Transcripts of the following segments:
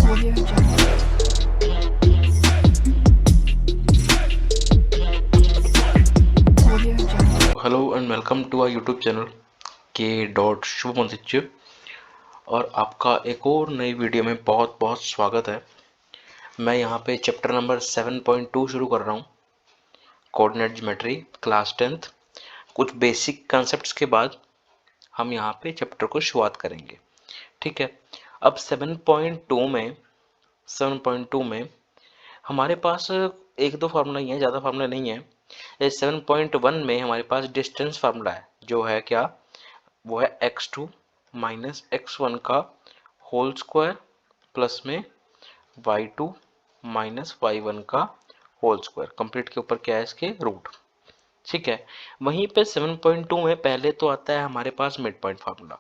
Audio Jungle. Audio Jungle. Hello and welcome to our YouTube channel के डॉट शुभमंत्य और आपका एक और नई वीडियो में बहुत बहुत स्वागत है। मैं यहाँ पे चैप्टर नंबर 7.2 शुरू कर रहा हूँ, कोऑर्डिनेट ज्योमेट्री क्लास 10th। कुछ बेसिक कंसेप्ट्स के बाद हम यहाँ पे चैप्टर को शुरुआत करेंगे, ठीक है। अब 7.2 में हमारे पास एक दो फार्मूला ही है, ज़्यादा फार्मूला नहीं है। 7.1 में हमारे पास डिस्टेंस फार्मूला है, जो है क्या, वो है x2 माइनस x1 का होल स्क्वायर प्लस में y2 माइनस y1 का होल स्क्वायर, कंप्लीट के ऊपर क्या है, इसके रूट, ठीक है। वहीं पे 7.2 में पहले तो आता है हमारे पास mid point formula.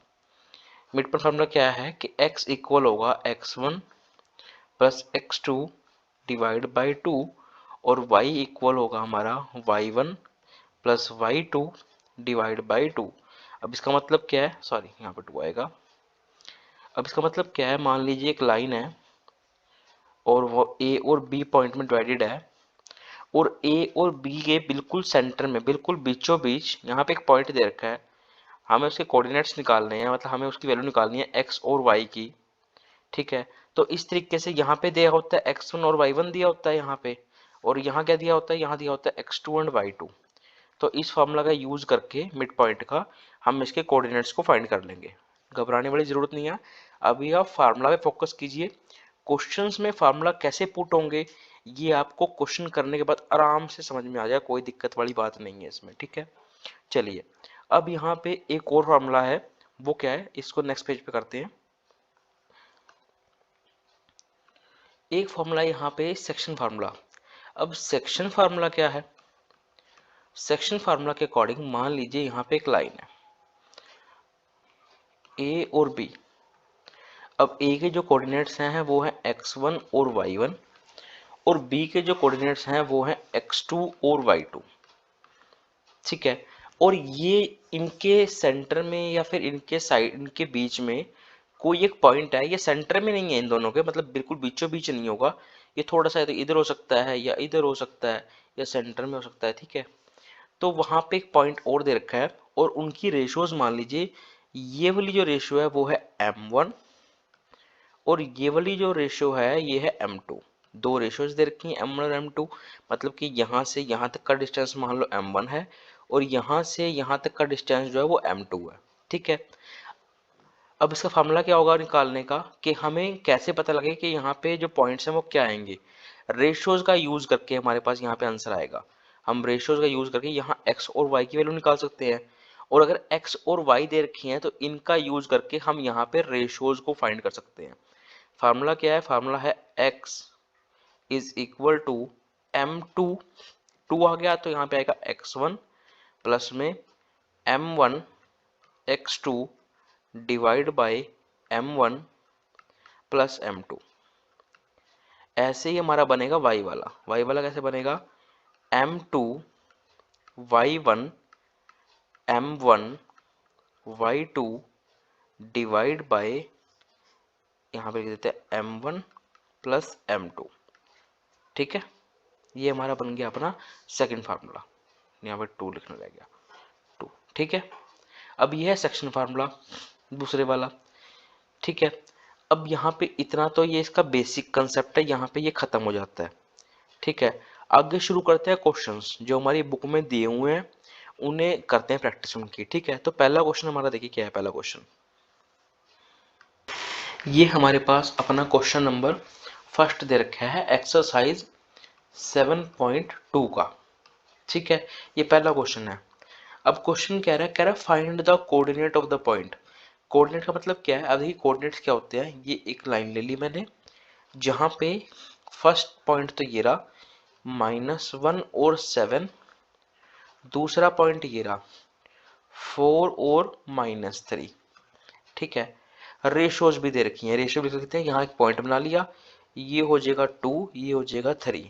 Mid point formula क्या है कि x इक्वल होगा x1 plus x2 divide by 2 और y इक्वल होगा हमारा y1 plus y2 divide by 2। अब इसका मतलब क्या है, सॉरी यहाँ पे 2 आएगा। अब इसका मतलब क्या है, मान लीजिए एक लाइन है और वो a और b पॉइंट में डिवाइडेड है और a और b के बिल्कुल सेंटर में, बिल्कुल बीचों बीच यहाँ पे एक पॉइंट दे रखा है। हमें उसके कोऑर्डिनेट्स निकालने हैं, मतलब हमें उसकी वैल्यू निकालनी है x और y की, ठीक है। तो इस तरीके से यहाँ पे दिया होता है x1 और y1 दिया होता है यहाँ पे, और यहाँ क्या दिया होता है, यहाँ दिया होता है x2 एंड y2। तो इस फार्मूला का यूज करके मिड पॉइंट का हम इसके कोऑर्डिनेट्स को फाइंड कर लेंगे। घबराने वाली जरूरत नहीं है, अभी आप फार्मूला पे फोकस कीजिए। क्वेश्चंस में फार्मूला कैसे पुट होंगे ये आपको क्वेश्चन करने के बाद आराम से समझ में आ जाए, कोई दिक्कत वाली बात नहीं है इसमें, ठीक है। चलिए, अब यहाँ पे एक और फार्मूला है, वो क्या है, इसको नेक्स्ट पेज पे करते हैं। एक फार्मूला यहाँ पे सेक्शन फार्मूला। अब सेक्शन फार्मूला क्या है, सेक्शन फार्मूला के अकॉर्डिंग मान लीजिए यहाँ पे एक लाइन है ए और बी। अब ए के जो कोऑर्डिनेट्स हैं वो है x1 और y1 और बी के जो कोऑर्डिनेट्स हैं वो है x2 और y2, ठीक है। और ये इनके सेंटर में या फिर इनके साइड, इनके बीच में कोई एक पॉइंट है, ये सेंटर में नहीं है इन दोनों के, मतलब बिल्कुल बीचों बीच नहीं होगा। ये थोड़ा सा इधर हो सकता है या इधर हो सकता है या सेंटर में हो सकता है, ठीक है। तो वहां पे एक पॉइंट और दे रखा है और उनकी रेशियोज मान लीजिए, ये वाली जो रेशियो है वो है m1 और ये वाली जो रेशियो है ये है m2। दो रेशियोज दे रखी हैं m1 और m2, मतलब कि यहाँ से यहाँ तक का डिस्टेंस मान लो m1 है और यहाँ से यहाँ तक का डिस्टेंस जो है वो m2 है, ठीक है। अब इसका फार्मूला क्या होगा निकालने का, कि हमें कैसे पता लगे कि यहाँ पे जो पॉइंट्स हैं वो क्या आएंगे। रेशियोज का यूज करके हमारे पास यहाँ पे आंसर आएगा। हम रेशियोज का यूज करके यहाँ x और y की वैल्यू निकाल सकते हैं, और अगर x और y दे रखी हैं तो इनका यूज करके हम यहाँ पे रेशियोज को फाइंड कर सकते हैं। फार्मूला क्या है, फार्मूला है x is equal to m2, 2 आ गया तो यहाँ पे आएगा x1 प्लस में m1 x2 divide by m1 plus m2। ऐसे ही हमारा बनेगा y वाला। y वाला कैसे बनेगा, m2 y1 m1 y2 divide bye, यहाँ पे लिख देते हैं m1 प्लस m2, ठीक है। ये हमारा बन गया अपना सेकंड फार्मूला, यहाँ पे 2 लिखने लग गया 2, ठीक है। अब ये है सेक्शन फार्मूला दूसरे वाला, ठीक है। अब यहाँ पे इतना तो ये इसका बेसिक कंसेप्ट है, यहाँ पे ये खत्म हो जाता है, ठीक है। आगे शुरू करते हैं क्वेश्चंस जो हमारी बुक में दिए हुए हैं, उन्हें करते हैं प्रैक्टिस उनकी, ठीक है। तो पहला क्वेश्चन हमारा देखिए क्या है। पहला क्वेश्चन ये हमारे पास अपना क्वेश्चन नंबर फर्स्ट दे रखा है एक्सरसाइज 7.2 का, ठीक है। ये पहला क्वेश्चन है। अब क्वेश्चन कह रहा है, find the coordinate of the point. Coordinate का मतलब क्या है, अब देखिए कोऑर्डिनेट्स क्या होते हैं। ये एक लाइन ले ली मैंने, जहां पे फर्स्ट पॉइंट तो ये रहा -1 और 7, दूसरा पॉइंट ये रहा 4 और -3, ठीक है। रेशोज भी दे रखी हैं, रेशो भी लिखते हैं, यहाँ एक पॉइंट बना लिया, ये हो जाएगा 2, ये हो जाएगा 3,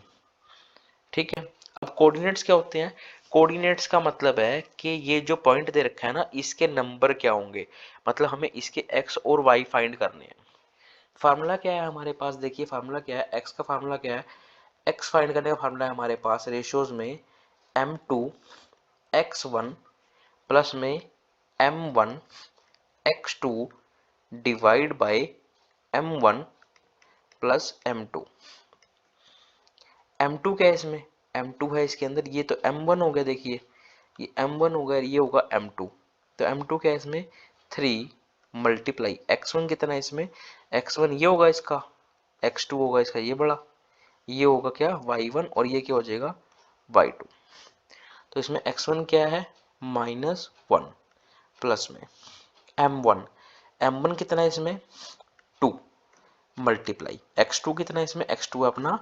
ठीक है। अब कोऑर्डिनेट्स क्या होते हैं, कोऑर्डिनेट्स का मतलब है कि ये जो पॉइंट दे रखा है ना, इसके नंबर क्या होंगे, मतलब हमें इसके x और y फाइंड करने हैं। फार्मूला क्या है हमारे पास, देखिए फार्मूला क्या है, एक्स का फार्मूला क्या है, एक्स फाइंड करने का फार्मूला है हमारे पास रेशियोज में m2 x1 प्लस में m1 x2 divide by m1 plus m2। m2 क्या है इसमें, m2 है इसके अंदर, ये तो m1 हो गया, देखिए ये m1 हो गया, ये होगा m2। तो m2 क्या है इसमें 3 मल्टीप्लाई x1 कितना है इसमें, x1 ये होगा इसका, x2 होगा इसका ये बड़ा, ये होगा क्या y1 और ये क्या हो जाएगा y2। तो इसमें x1 क्या है -1 प्लस में m1 कितना है इसमें 2 मल्टीप्लाई x2 कितना है इसमें, x2 है अपना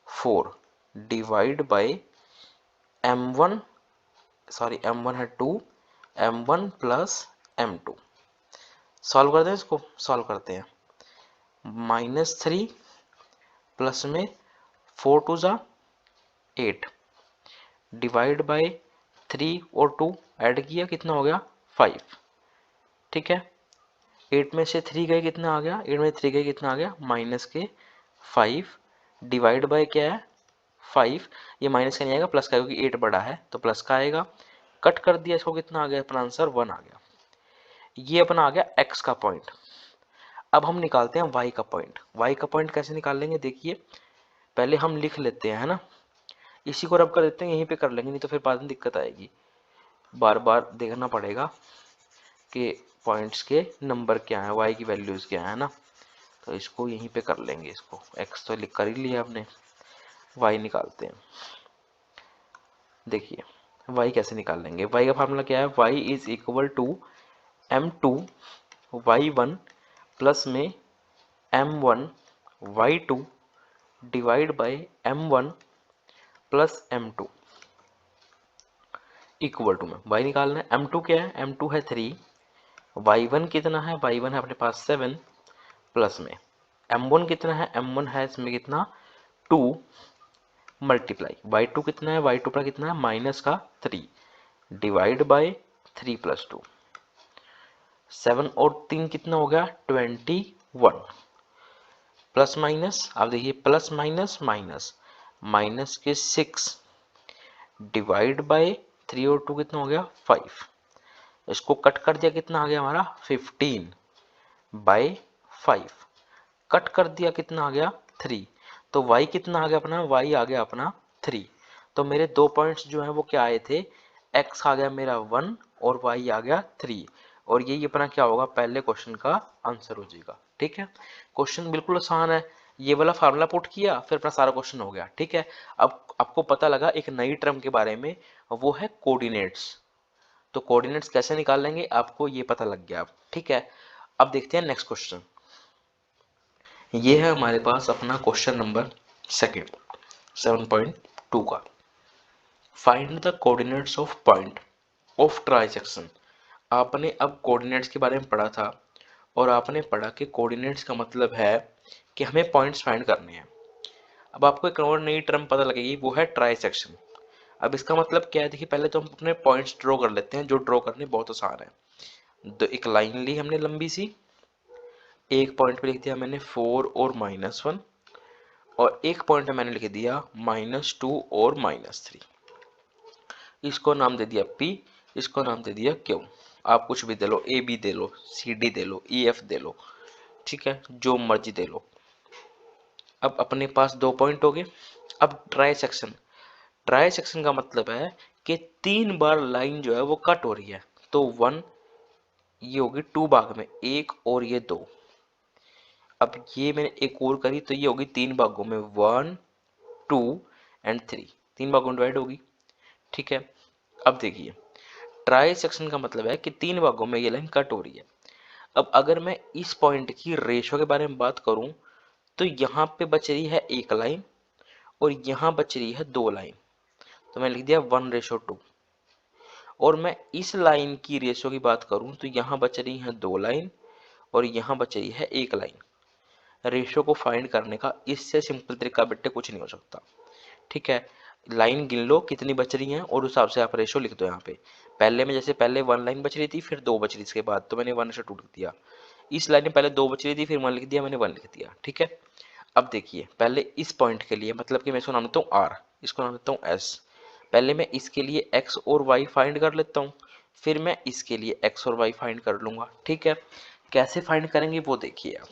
4 डिवाइड बाय m1 m1 है 2 m1 प्लस m2। सॉल्व करते हैं, इसको सॉल्व करते हैं, -3 प्लस में 4 2 जा 8 डिवाइड बाय 3 और 2 ऐड किया कितना हो गया 5। ठीक है, 8 में से 3 गए कितना आ गया, 8 में 3 गए कितना आ गया -5 डिवाइड बाय क्या है 5, ये माइनस का नहीं आएगा प्लस का, क्योंकि 8 बड़ा है तो प्लस का आएगा। कट कर दिया इसको, कितना आ गया अपना आंसर 1 आ गया। ये अपना आ गया x का पॉइंट। अब हम निकालते हैं y का पॉइंट। y का पॉइंट कैसे निकाल लेंगे, देखिए पहले हम लिख लेते हैं, है ना, इसी को रब कर देते हैं, यहीं पे कर लेंगे, नहीं तो फिर बाद में दिक्कत आएगी, बार बार देखना पड़ेगा कि पॉइंट्स के नंबर क्या है, y की वैल्यूज क्या है ना। तो इसको यहीं पे कर लेंगे, इसको x तो लिख कर ही लिया आपने, y निकालते हैं। देखिए y कैसे निकाल लेंगे, y का फार्मूला क्या है, y is equal to m2 y1 plus में m1 y2 divide by m1 plus m2 equal to में y निकालना है। m2 क्या है, m2 है 3, y1 कितना है, y1 है अपने पास 7 प्लस में m1 कितना है, m1 है इसमें कितना 2 मल्टीप्लाई y2 कितना है, y2 पर कितना है माइनस का 3 डिवाइड बाय 3 प्लस 2, 7 और 3 कितना हो गया 21 प्लस माइनस, आप देखिए प्लस माइनस माइनस माइनस के 6 डिवाइड बाय 3 और 2 कितना हो गया 5, इसको कट कर दिया कितना आ गया हमारा 15 बाय 5, कट कर दिया कितना आ गया 3, तो y कितना आ गया अपना, y आ गया अपना 3। तो मेरे दो पॉइंट्स जो हैं वो क्या आए थे, x आ गया मेरा 1 और y आ गया 3, और यही अपना क्या होगा पहले क्वेश्चन का आंसर हो जाएगा। ठीक है, क्वेश्चन बिल्कुल आसान है, ये वाला फार्मूला पुट किया फिर अपना सारा क्वेश्चन हो गया। ठीक है, अब आपको पता लगा एक नई टर्म के बारे में, वो है कोऑर्डिनेट्स। तो कोऑर्डिनेट्स कैसे निकाल लेंगे आपको ये पता लग गया अब। ठीक है, अब देखते हैं नेक्स्ट क्वेश्चन। ये है हमारे पास अपना क्वेश्चन नंबर सेकंड 7.2 का, find the coordinates of point of trisection. आपने अब कोऑर्डिनेट्स के बारे में पढ़ा था और आपने पढ़ा कि कोऑर्डिनेट्स का मतलब है कि हमें पॉइंट्स फाइंड करने हैं। अब आपको एक और नई टर्म पता लगेगी, वो है ट्राइसेक्शन। अब इसका मतलब क्या है, देखिए पहले तो हम अपने पॉइंट्स ड्रॉ कर लेते हैं, जो ड्रॉ करने बहुत आसान है। तो एक लाइन ली हमने लंबी सी, एक पॉइंट पे लिख दिया मैंने 4 और -1, और एक पॉइंट पे मैंने लिख दिया -2 और -3। इसको नाम दे दिया P, इसको नाम दे दिया Q। आप कुछ भी दे लो, ए बी दे लो, सी डी दे लो, ई एफ दे लो, ठीक है, जो मर्जी दे लो। अब अपने पास दो पॉइंट हो गए। अब ट्राई सेक्शन, ट्राई सेक्शन का मतलब है कि 3 बार लाइन जो है वो कट हो रही है। तो 1 ये होगी 2 भाग में, 1 और ये 2। अब ये मैंने एक और करी तो ये होगी 3 भागों में, 1 2 एंड 3, 3 भागों में डिवाइड होगी। ठीक है, अब देखिए ट्राई सेक्शन का मतलब है कि 3 भागों में ये लाइन कट हो रही है। अब अगर मैं इस पॉइंट की रेशो के बारे में बात करूं तो यहाँ पे बच रही है एक लाइन और यहाँ बच रही है 2 लाइन, तो मैं लिख दिया 1:2। और मैं इस लाइन की रेशो की बात करूं तो यहाँ बच रही है 2 लाइन और यहाँ बच रही है एक लाइन। रेशो को फाइंड करने का इससे सिंपल तरीका बेटे कुछ नहीं हो सकता। ठीक है, लाइन गिन लो कितनी बच रही हैं और उस हिसाब से आप रेशो लिख दो। यहाँ पे पहले में जैसे पहले 1 लाइन बच रही थी, फिर 2 बच रही, इसके बाद तो मैंने 1:2 लिख दिया। इस लाइन में पहले 2 बच रही थी, फिर 1 लिख दिया मैंने, 1 लिख दिया, ठीक है। अब देखिए पहले इस पॉइंट के लिए, मतलब कि मैं इसको नाम देता हूँ आर, इसको नाम देता हूँ एस। पहले मैं इसके लिए एक्स और वाई फाइंड कर लेता हूँ, फिर मैं इसके लिए एक्स और वाई फाइंड कर लूंगा, ठीक है। कैसे फाइंड करेंगे वो देखिए आप।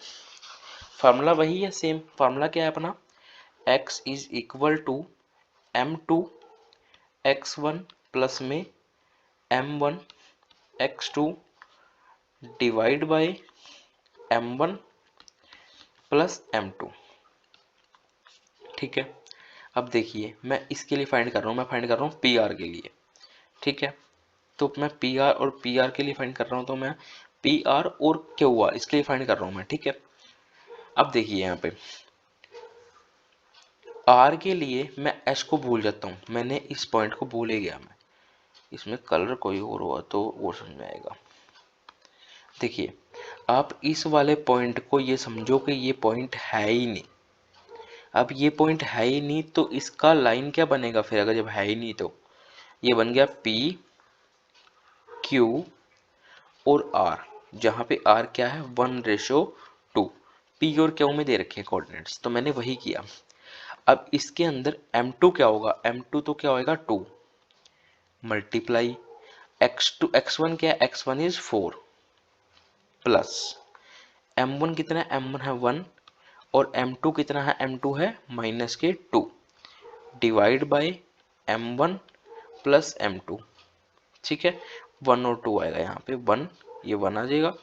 फार्मूला वही है, सेम फार्मूला क्या है अपना, x is equal to m2 x1 plus में m1 x2 divide by m1 plus m2, ठीक है। अब देखिए मैं इसके लिए फाइंड कर रहा हूँ, मैं फाइंड कर रहा हूँ पी आर के लिए, ठीक है। तो मैं पी आर और पी आर के लिए फाइंड कर रहा हूँ, तो मैं पी आर और क्यू आर इसके लिए फाइंड कर रहा हूँ मैं, ठीक है। अब देखिए यहाँ पे आर के लिए मैं एस को भूल जाता हूँ, मैंने इस पॉइंट को भूल ही गया मैं, इसमें कलर कोई और हुआ तो वो समझ में आएगा। देखिए आप इस वाले पॉइंट को ये समझो कि ये पॉइंट है ही नहीं। अब ये पॉइंट है ही नहीं तो इसका लाइन क्या बनेगा फिर, अगर जब है ही नहीं तो ये बन गया पी क्यू और आर, जहां पे आर क्या है 1:2, पी और क्यू में दे रखे हैं कोऑर्डिनेट्स, तो मैंने वही किया। अब इसके अंदर m2 क्या होगा, m2 तो क्या होएगा 2 मल्टीप्लाई x2 x1 क्या है, x1 इज 4 प्लस m1 कितना है, m1 है 1 और m2 कितना है, m2 है माइनस के 2 divide by m1 plus m2, ठीक है। 1 और 2 आएगा यहाँ पे, 1 ये 1 आ जाएगा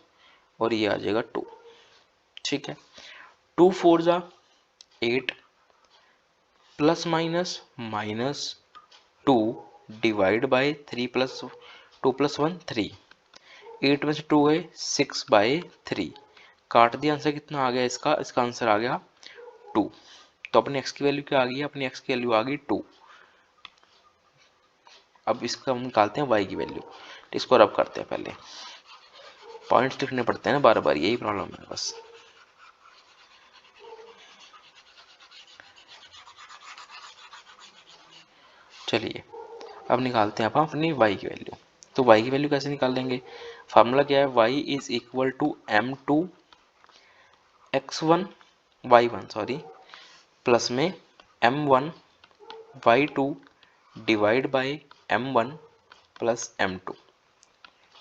और ये आ जाएगा 2, ठीक है। 2 4 जा 8 plus minus minus 2 divide by 3 plus 2 plus 1 3, 8 में से 2 है 6/3, काट दिया, आंसर कितना आ गया इसका, इसका आंसर आ गया 2। तो अपने x की वैल्यू क्या आ गई, अपनी x की वैल्यू आ गई 2। अब इसका हम निकालते हैं y की वैल्यू, तो इसको रब करते हैं, पहले पॉइंट्स लिखने पड़ते हैं ना बार बार, यही प्रॉब्लम है बस। चलिए अब निकालते हैं आप अपनी y की वैल्यू। तो y की वैल्यू कैसे निकाल लेंगे, फार्मूला क्या है, y is equal to m2 x1 y1 sorry plus में m1 y2 divide by m1 plus m2,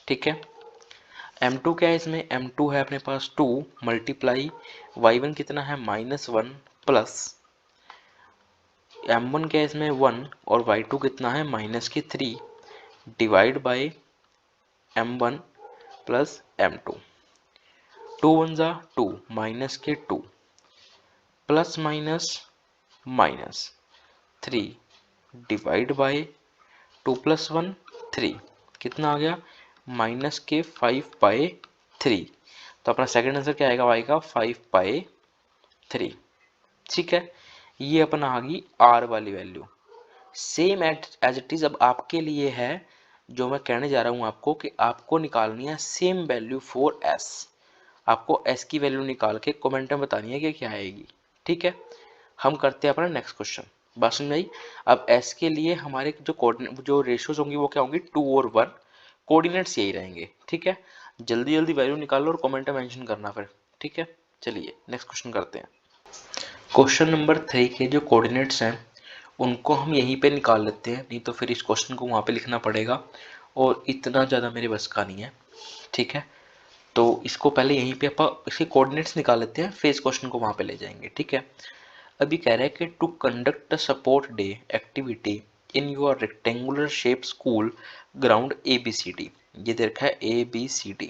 ठीक है। m2 क्या है इसमें, m2 है अपने पास 2 मल्टीप्लाई y1 कितना है -1 प्लस m1 क्या है इसमें 1 और y2 कितना है -3 divide by m1 plus m2, 2 1 जा 2 माइनस के 2 plus minus minus 3 divide by 2 plus 1 3, कितना आ गया माइनस के 5/3, तो अपना सेकंड आंसर क्या आएगा y का 5/3, ठीक है। ये अपना आ गई r वाली value, same as it is. अब आपके लिए है जो मैं कहने जा रहा हूं आपको कि आपको निकालनी है सेम वैल्यू फॉर s, आपको s की वैल्यू निकाल के कमेंट में बतानी है कि क्या आएगी, ठीक है। हम करते हैं अपना नेक्स्ट क्वेश्चन, बात समझ आई। अब s के लिए हमारे जो रेशियोज होंगी वो क्या होंगी 2 और 1, कोऑर्डिनेट्स यही रहेंगे, ठीक है। जल्दी जल्दी वैल्यू निकालो और कमेंट में मेंशन करना फिर, ठीक है। चलिए नेक्स्ट क्वेश्चन करते हैं। क्वेश्चन नंबर 3 के जो कोऑर्डिनेट्स हैं उनको हम यहीं पे निकाल लेते हैं, नहीं तो फिर इस क्वेश्चन को वहाँ पे लिखना पड़ेगा और इतना ज़्यादा मेरे बस का नहीं है, ठीक है। तो इसको पहले यहीं पे आप इसके कोऑर्डिनेट्स निकाल लेते हैं, फिर इस क्वेश्चन को वहाँ पे ले जाएंगे, ठीक है। अभी कह रहा है कि to conduct sports day activity in your rectangular shape school ground ABCD, ये दे रखा है ABCD,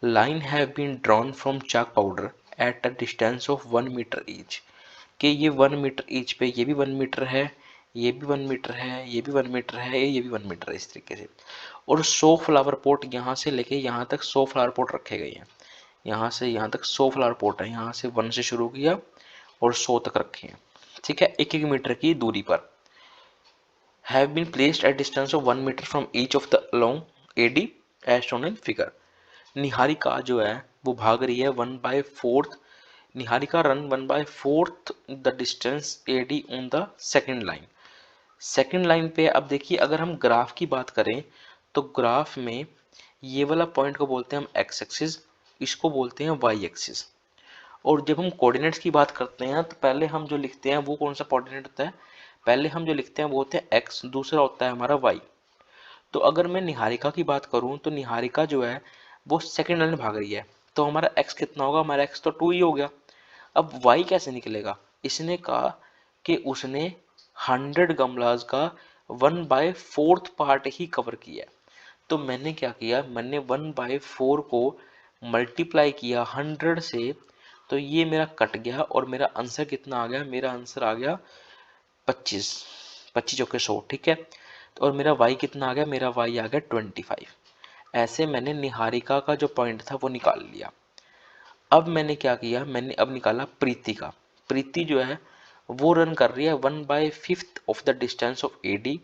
line have been drawn from chalk powder at a distance of 1 metre each, कि ये 1 मीटर ईच पे ये भी 1 मीटर है, ये भी 1 मीटर है, ये भी 1 मीटर है, ये भी 1 मीटर है, इस तरीके से। और 100 फ्लावर पॉट यहाँ से लेके यहाँ तक 100 फ्लावर पॉट रखे गए हैं, यहाँ से यहाँ तक 100 फ्लावर पॉट है, यहाँ से 1 से शुरू किया और 100 तक रखे हैं, ठीक है, 1-1 मीटर की दूरी पर। Have been placed at distance of 1 metre from each of the along AD as shown in figure. Niharika जो है वो भाग रही है 1/4, Niharika run 1/4 the distance AD on the second line. Second line पे अब देखिए अगर हम ग्राफ की बात करें तो ग्राफ में ये वाला पॉइंट को बोलते हैं हम एक्स एक्सिस इसको बोलते हैं वाई एक्सिस। और जब हम कोऑर्डिनेट्स की बात करते हैं तो पहले हम जो लिखते हैं वो कौन सा कोऑर्डिनेट होता है, पहले हम जो लिखते हैं वो होते हैं एक्स, दूसरा होता है हमारा वाई। तो अगर मैं निहारिका की बात करूं तो निहारिका जो है वो सेकंड लाइन भाग रही है, तो हमारा एक्स कितना होगा, हमारा एक्स तो 2 ही हो गया। अब वाई कैसे निकलेगा, इसने कहा कि उसने 100 गमलाज का 1/4 पार्ट ही कवर किया है। तो मैंने क्या किया, मैंने 1/4 को मल्टीप्लाई किया 100 से, तो ये मेरा कट गया और मेरा आंसर कितना आ गया, मेरा आंसर आ गया 25, 25 चौके 100, ठीक है। तो और मेरा वाई कितना आ गया, मेरा वाई आ गया 25। ऐसे मैंने निहारिका का जो पॉइंट था वो निकाल लिया। अब मैंने क्या किया, मैंने अब निकाला प्रीति का। प्रीति जो है वो रन कर रही है 1/5 of the distance of AD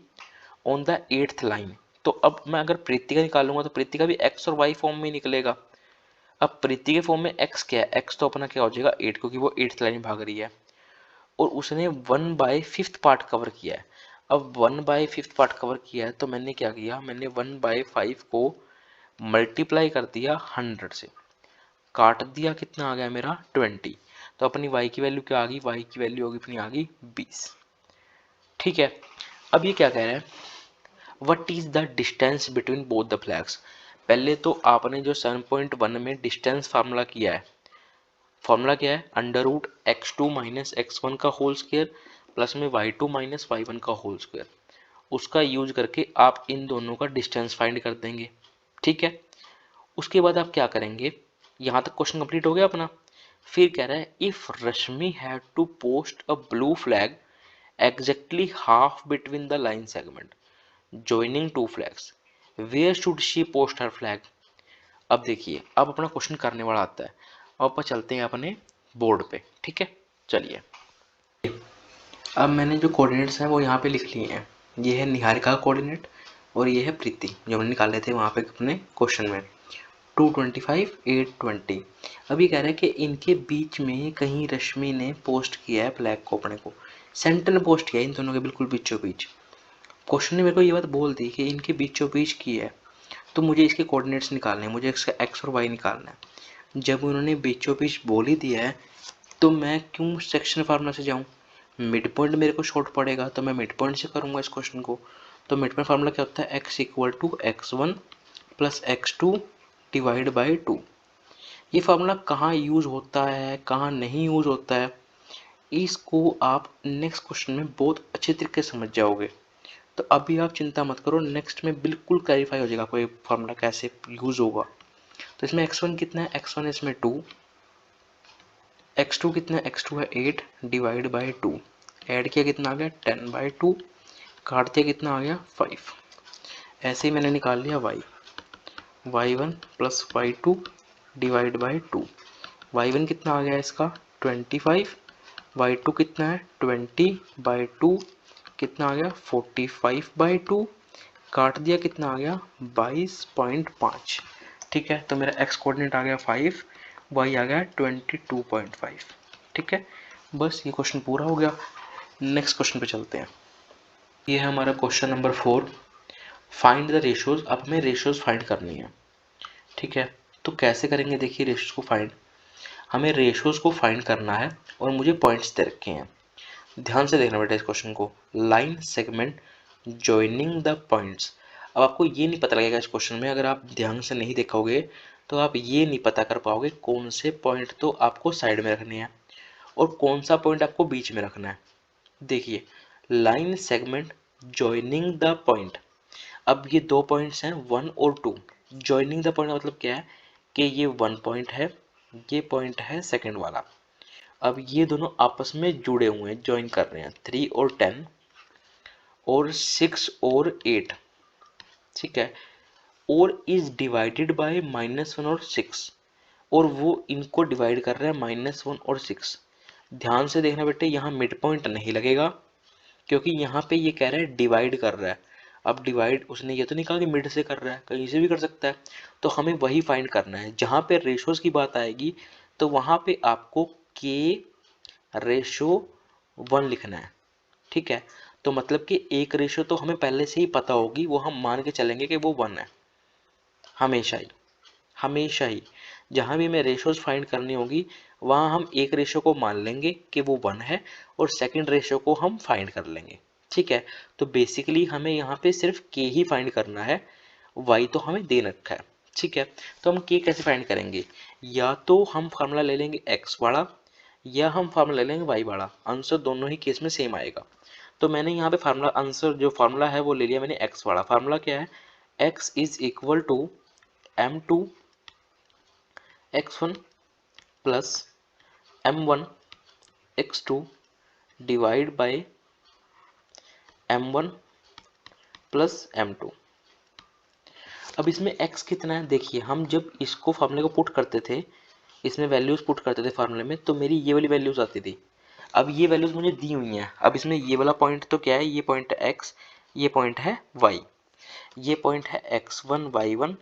on the 8th लाइन। तो अब मैं अगर प्रीति का निकालूंगा तो प्रीति का भी एक्स और वाई फॉर्म में ही निकलेगा। अब प्रीति के फॉर्म में एक्स क्या है, एक्स तो अपना क्या हो जाएगा 8, क्योंकि वो 8th लाइन भाग रही है और उसने 1/5 पार्ट कवर किया है। अब 1/5 पार्ट कवर किया है तो मैंने क्या किया, मैंने 1/5 को मल्टीप्लाई कर दिया 100 से, काट दिया, कितना आ गया मेरा 20। तो अपनी y की वैल्यू क्या आ गई, y की वैल्यू होगी अपनी आ गई 20, ठीक है। अब ये क्या कह रहा है, what is the distance between both the flags. पहले तो आपने जो 7.1 में डिस्टेंस फार्मूला किया है, फॉर्मूला क्या है, under root x2 minus x1 का होल स्क्वायर प्लस में y2 माइनस y1 का होल स्क्वायर, उसका यूज करके आप इन दोनों का डिस्टेंस फाइंड कर देंगे, ठीक है। उसके बाद आप क्या करेंगे, यहाँ तक क्वेश्चन कंप्लीट हो गया अपना। फिर कह रहा है if Rashmi had to post a blue flag exactly half between the line segment joining two flags, where should she post her flag. अब देखिए, अब अपना क्वेश्चन करने वाला आता है। अब अपन चलते हैं अपने बोर्ड पे, ठीक है, चलिए। अब मैंने जो कोऑर्डिनेट्स हैं वो यहाँ पे लिख लिए हैं। ये है निहारिका का कोऑर्डिनेट और ये है प्रीति, जो हमने निकाले थे वहाँ पे अपने क्वेश्चन में 225 820। अब ये कह रहा है कि इनके बीच में कहीं रश्मि ने पोस्ट किया है फ्लैग को, अपने को सेंटर में पोस्ट किया है, इन दोनों के बिल्कुल बीचों बीच। क्वेश्चन ने मेरे को ये बात बोल दी कि इनके बीचों बीच की है, तो मुझे इसके कोऑर्डिनेट्स निकालने हैं, मुझे इसका एक्स और वाई निकालना है। जब उन्होंने बीचों बीच बोल ही दिया है तो मैं क्यों सेक्शन फार्मूला से जाऊं, मिड पॉइंट मेरे को शॉर्ट पड़ेगा तो मैं मिड पॉइंट से करूंगा इस क्वेश्चन को। तो मिड पॉइंट फार्मूला क्या होता है, x equal to x1 plus x2 divide by 2। ये फार्मूला कहाँ यूज होता है कहाँ नहीं यूज होता है, इसको आप नेक्स्ट क्वेश्चन में बहुत अच्छे तरीके से समझ जाओगे। तो अभी आप चिंता मत करो, नेक्स्ट में बिल्कुल क्लैरिफाई हो जाएगा कोई फार्मूला कैसे यूज होगा। तो इसमें x1 कितना है, x1 इसमें 2, x2 कितना है, x2 है 8 डिवाइड बाई 2, ऐड किया कितना आ गया 10/2, काट दिया कितना आ गया 5। ऐसे ही मैंने निकाल लिया y, y1 plus y2 divide by 2, y1 कितना आ गया इसका 25, y2 कितना है 20/2, कितना आ गया 45/2, काट दिया कितना आ गया 22.5, ठीक है। तो मेरा x कोऑर्डिनेट आ गया 5, y आ गया 22.5, ठीक है। बस ये क्वेश्चन पूरा हो गया। नेक्स्ट क्वेश्चन पे चलते हैं। ये है हमारा question number 4, find the ratios. अब हमें रेशियोज फाइंड करनी है, ठीक है। तो कैसे करेंगे, देखिए रेशियोज को फाइंड, हमें रेशियोज को फाइंड करना है और मुझे पॉइंट्स दे रखे हैं। ध्यान से देखना बेटा इस क्वेश्चन को, line segment joining the points. अब आपको ये नहीं पता लगेगा इस क्वेश्चन में, अगर आप ध्यान से नहीं देखोगे तो आप ये नहीं पता कर पाओगे कौन से पॉइंट तो आपको साइड में रखने हैं और कौन सा पॉइंट आपको बीच में रखना है। देखिए, line segment joining the point, अब ये दो पॉइंट्स हैं 1 और 2। जॉइनिंग द पॉइंट मतलब क्या है कि ये 1 पॉइंट है, ये पॉइंट है सेकंड वाला। अब ये दोनों आपस में जुड़े हुए हैं, ज्वाइन कर रहे हैं 3 और 10 और 6 और 8, ठीक है। और इज डिवाइडेड बाय -1 और 6, और वो इनको डिवाइड कर रहे हैं -1 और 6। ध्यान से देखना बेटे, यहाँ मिड पॉइंट नहीं लगेगा क्योंकि यहाँ पे ये कह रहा है डिवाइड कर रहा है। अब डिवाइड उसने ये तो नहीं कहा कि मिड से कर रहा है, कहीं से भी कर सकता है। तो हमें वही फाइंड करना है, जहाँ पे रेशोज की बात आएगी तो वहाँ पे आपको k/1 लिखना है, ठीक है। तो मतलब कि एक रेशो तो हमें पहले से ही पता होगी, वो हम मान के चलेंगे कि वो 1 है हमेशा ही, हमेशा ही। जहाँ भी हमें रेशोज फाइंड करनी होगी वहाँ हम एक रेशो को मान लेंगे कि वो 1 है और सेकंड रेशो को हम फाइंड कर लेंगे। ठीक है, तो बेसिकली हमें यहाँ पे सिर्फ के ही फाइंड करना है, वाई तो हमें दे रखा है। ठीक है, तो हम के कैसे फाइंड करेंगे, या तो हम फार्मूला ले लेंगे एक्स वाला या हम फार्मूला ले लेंगे वाई वाला, आंसर दोनों ही केस में सेम आएगा। तो मैंने यहाँ पे फार्मूला आंसर जो फार्मूला है वो ले लिया मैंने एक्स वाला। फार्मूला क्या है, x is equal to m2 x1 plus m1 x2 divide by m1 plus m2। अब इसमें x कितना है, देखिए हम जब इसको फार्मूले को पुट करते थे, इसमें वैल्यूज पुट करते थे फार्मूले में, तो मेरी ये वाली वैल्यूज आती थी। अब ये वैल्यूज मुझे दी हुई हैं। अब इसमें ये वाला पॉइंट तो क्या है, ये पॉइंट है x, ये पॉइंट है y, ये पॉइंट है x1 y1,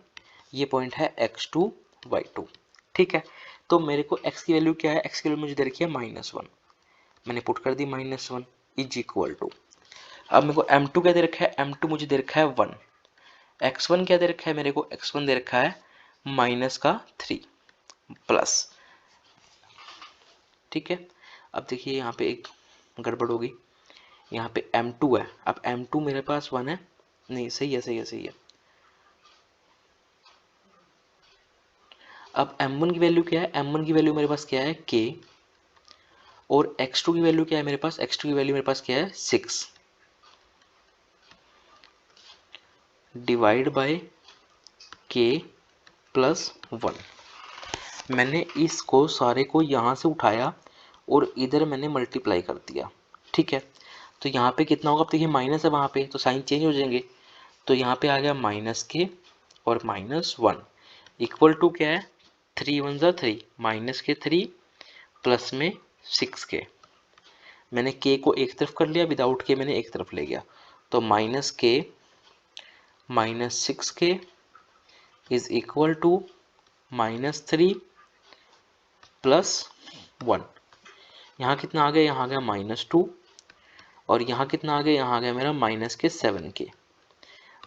ये पॉइंट है x2 y2। ठीक है, तो मेरे को x की वैल्यू क्या है, x की वैल्यू मुझे दे रखी है -1, मैंने पुट कर दी -1 इज इक्वल टू, अब मेरे को m2 क्या दे रखा है, m2 मुझे दे रखा है 1, x1 क्या दे रखा है मेरे को, x1 दे रखा है -3 प्लस। ठीक है, अब देखिए यहाँ पे एक गड़बड़ होगी, यहाँ पे m2 है, अब m2 मेरे पास 1 है, नहीं सही है सही है सही है। अब m1 की वैल्यू क्या है, m1 की वैल्यू मेरे पास क्या है k, और x2 की वैल्यू क्या है मेरे पास, x2 की वैल्यू मेरे पास क्या है 6 डिवाइड बाय k प्लस 1। मैंने इसको सारे को यहाँ से उठाया और इधर मैंने मल्टीप्लाई कर दिया। ठीक है, तो यहाँ पे कितना होगा, अब देखिए माइनस है वहाँ पे, तो साइन चेंज हो जाएंगे, तो यहाँ पे आ गया -k और -1 इक्वल टू क्या है, 3 1 ज़ा 3, -3 प्लस में 6k। मैंने k को एक तरफ कर लिया, विदाउट k मैंने एक तरफ ले गया, तो -k -6k is equal to -3 plus 1। यहाँ कितना आ गया, यहाँ आ गया -2, और यहाँ कितना आ गया, यहाँ आ गया मेरा -7k।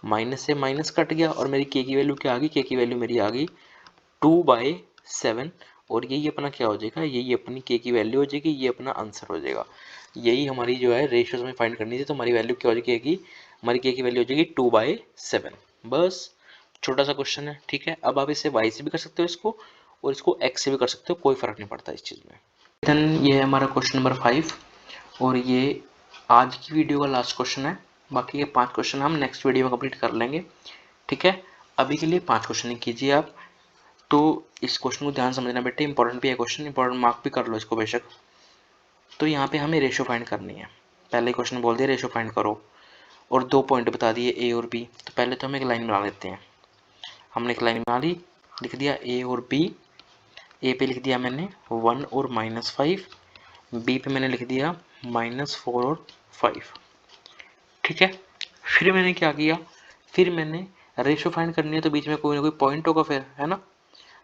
माइनस से माइनस कट गया और मेरी k की वैल्यू क्या आ गई, k की वैल्यू मेरी आ गई 2/7, और यही अपना क्या हो जाएगा, यही अपनी k की वैल्यू हो जाएगी, ये अपना आंसर हो जाएगा। यही हमारी जो है रेशियोज में फाइंड करनी थी, तो हमारी वैल्यू क्या हो जाएगी, हमारी k की वैल्यू हो जाएगी 2/7। बस छोटा सा क्वेश्चन है। ठीक है, अब आप इसे y से भी कर सकते हो इसको, और इसको x से भी कर सकते हो, कोई फर्क नहीं पड़ता इस चीज़ में। देन ये है हमारा क्वेश्चन नंबर 5, और ये आज की वीडियो का लास्ट क्वेश्चन है। बाकी ये 5 क्वेश्चन हम नेक्स्ट वीडियो में कंप्लीट कर लेंगे। ठीक है, अभी के लिए 5 क्वेश्चन ही कीजिए आप। तो इस क्वेश्चन को ध्यान समझना बेटे, इंपॉर्टेंट भी है क्वेश्चन, इंपॉर्टेंट मार्क भी कर लो इसको बेशक। तो यहाँ पे हमें रेशो फाइंड करनी है। पहले क्वेश्चन बोल दिया रेशो फाइंड करो, और 2 पॉइंट बता दिए ए और बी। तो पहले तो हम एक लाइन बना लेते हैं। हमने एक लाइन बना ली, लिख दिया ए और बी। ए पे लिख दिया मैंने 1 और -5, बी पे मैंने लिख दिया -4 और 5। ठीक है, फिर मैंने क्या किया, फिर मैंने रेशो फाइंड करनी है, तो बीच में कोई ना कोई पॉइंट होगा फिर, है ना।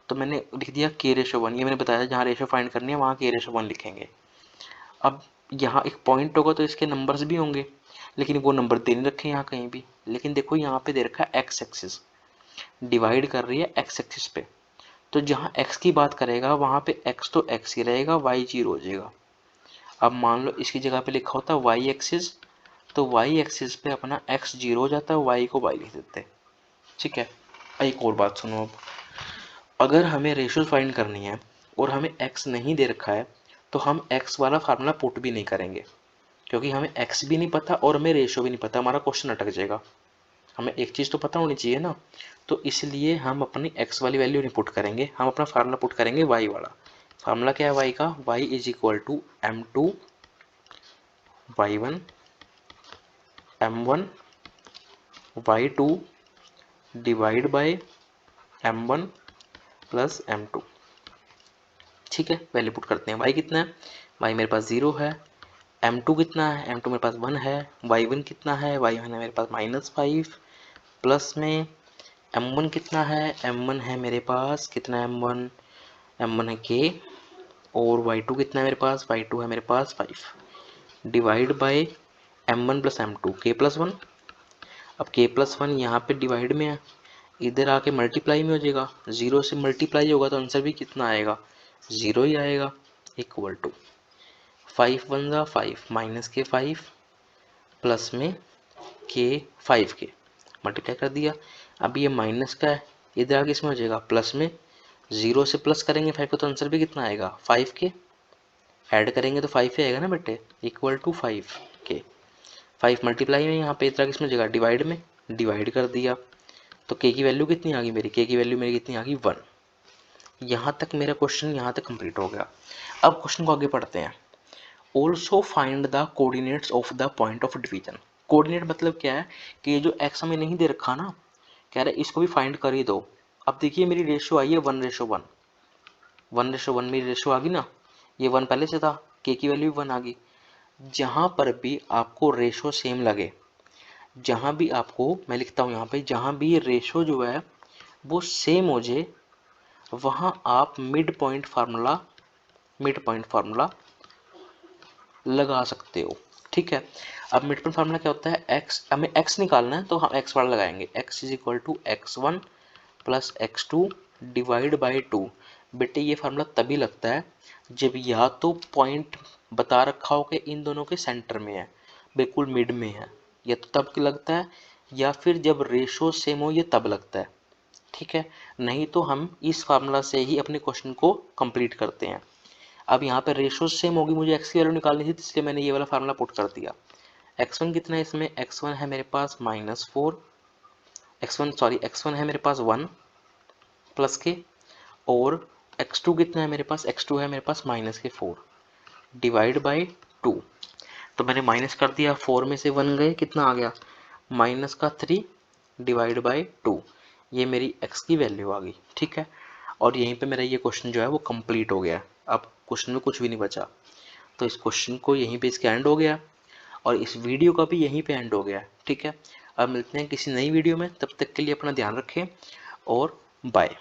तो मैंने लिख दिया k/1, ये मैंने बताया जहाँ रेशो फाइंड करनी है वहाँ k/1 लिखेंगे। अब यहाँ एक पॉइंट होगा तो इसके नंबर्स भी होंगे, लेकिन वो नंबर दे नहीं रखे यहाँ कहीं भी। लेकिन देखो यहाँ पे दे रखा है x एक्सिस, डिवाइड कर रही है x एक्सिस पे, तो जहाँ x की बात करेगा वहाँ पे x तो x ही रहेगा, y 0 हो जाएगा। अब मान लो इसकी जगह पे लिखा होता y एक्सिस, तो y एक्सिस पे अपना x 0 हो जाता है, y को y लिख देते। ठीक है, एक और बात सुनो, अब अगर हमें रेशो फाइंड करनी है और हमें x नहीं दे रखा है, तो हम x वाला फार्मूला पुट भी नहीं करेंगे, क्योंकि हमें x भी नहीं पता और हमें रेशो भी नहीं पता, हमारा क्वेश्चन अटक जाएगा। हमें एक चीज़ तो पता होनी चाहिए ना, तो इसलिए हम अपनी x वाली वैल्यू नहीं पुट करेंगे, हम अपना फार्मूला पुट करेंगे y वाला। फार्मूला क्या है y का, y is equal to m2 y1 m1 y2 divide by m1 plus m2। ठीक है, वैल्यू पुट करते हैं। y कितना है, y मेरे पास 0 है, m2 कितना है, m2 मेरे पास 1 है, y1 कितना है, y1 है मेरे पास -5, प्लस में m1 कितना है, m1 है मेरे पास कितना है, m1 है k, और y2 कितना है मेरे पास, y2 है मेरे पास 5, divide by m1 plus m2 k+1। अब k+1 यहाँ पे डिवाइड में है, इधर आके मल्टीप्लाई में हो जाएगा, 0 से मल्टीप्लाई होगा तो आंसर भी कितना आएगा, 0 ही आएगा। इक्वल टू 5 1 जा 5 माइनस के 5 प्लस में के 5 के मल्टीप्लाई कर दिया। अब ये माइनस का है, इधर आगे इसमें हो जाएगा प्लस में, 0 से प्लस करेंगे 5 को तो आंसर भी कितना आएगा 5 के, ऐड करेंगे तो 5 ही आएगा ना बेटे। इक्वल टू 5 के, 5 मल्टीप्लाई में यहाँ पे इधर आगे इसमें हो जाएगा डिवाइड में, डिवाइड कर दिया तो के की वैल्यू कितनी आ गई मेरी, के की वैल्यू मेरी कितनी आ गई 1। यहाँ तक मेरा क्वेश्चन यहाँ तक कंप्लीट हो गया। अब क्वेश्चन को आगे पढ़ते हैं। Also find the coordinates of the point of division. Coordinate मतलब क्या है कि ये जो एक्स हमें नहीं दे रखा ना, कह रहा है इसको भी फाइंड कर ही दो। अब देखिए मेरी रेशियो आई है 1:1, 1:1 मेरी रेशियो आ गई ना, ये 1 पहले से था, के की वैल्यू 1 आ गई। जहाँ पर भी आपको रेशियो सेम लगे, जहाँ भी आपको, मैं लिखता हूँ यहाँ पे, जहाँ भी रेशियो जो है वो सेम हो जाए वहाँ आप मिड पॉइंट फार्मूला लगा सकते हो। ठीक है, अब मिड पॉइंट फार्मूला क्या होता है, एक्स, हमें एक्स निकालना है तो हम एक्स वाला लगाएंगे, x is equal to x1 plus x2 divide by 2। बेटे ये फार्मूला तभी लगता है जब या तो पॉइंट बता रखा हो कि इन दोनों के सेंटर में है, बिल्कुल मिड में है, या तो तब लगता है, या फिर जब रेशो सेम हो ये तब लगता है। ठीक है, नहीं तो हम इस फार्मूला से ही अपने क्वेश्चन को कंप्लीट करते हैं। अब यहाँ पे रेशो सेम होगी, मुझे एक्स की वैल्यू निकालनी थी, इसलिए मैंने ये वाला फार्मूला पुट कर दिया। x1 कितना है इसमें, x1 है मेरे पास -4, x1 है मेरे पास 1 प्लस के, और x2 कितना है मेरे पास, x2 है मेरे पास -4 डिवाइड बाई 2। तो मैंने माइनस कर दिया, 4 में से 1 गए, कितना आ गया -3 डिवाइड बाई 2। ये मेरी x की वैल्यू आ गई। ठीक है, और यहीं पे मेरा ये क्वेश्चन जो है वो कंप्लीट हो गया। अब क्वेश्चन में कुछ भी नहीं बचा, तो इस क्वेश्चन को यहीं पे इसका एंड हो गया और इस वीडियो का भी यहीं पे एंड हो गया। ठीक है, अब मिलते हैं किसी नई वीडियो में, तब तक के लिए अपना ध्यान रखें और बाय।